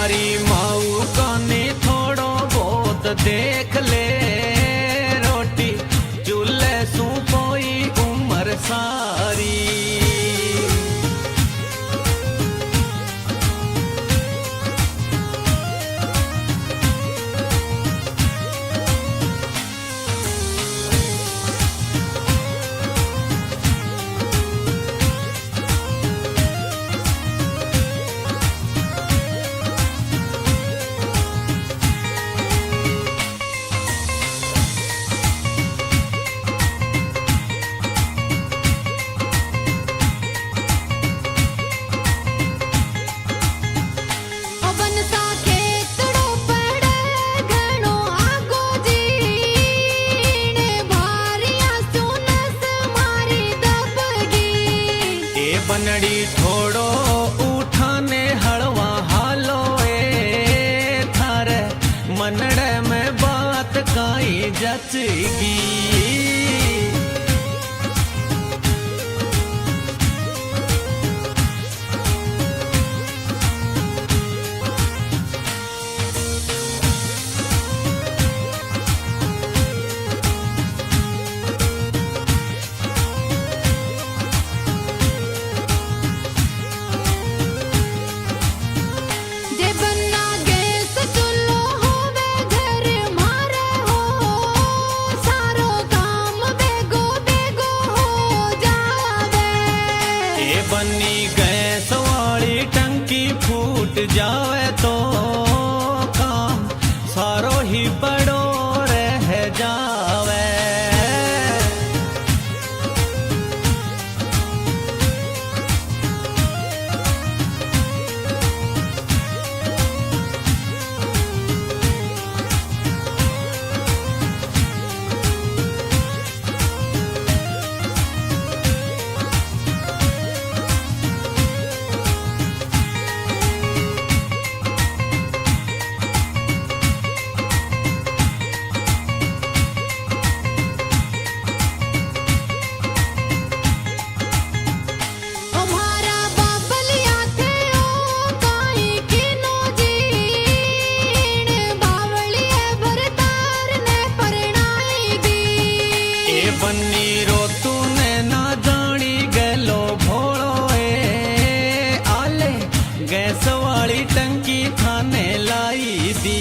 मारी माऊ कने थोड़ो बहुत देख ले रोटी चूल्हे सू पोई उम्र सारी बनड़ी थोड़ो उठाने हलवा हालो ए थारे मनड़े में बात काई जचगी बनी गैस वाली टंकी फूट जावे तो काम सारो ही बड़ो रह जावे बन्नी रो तूने ना जानी गलो भोड़ो ए आले गैस वाली टंकी थाने लाई दी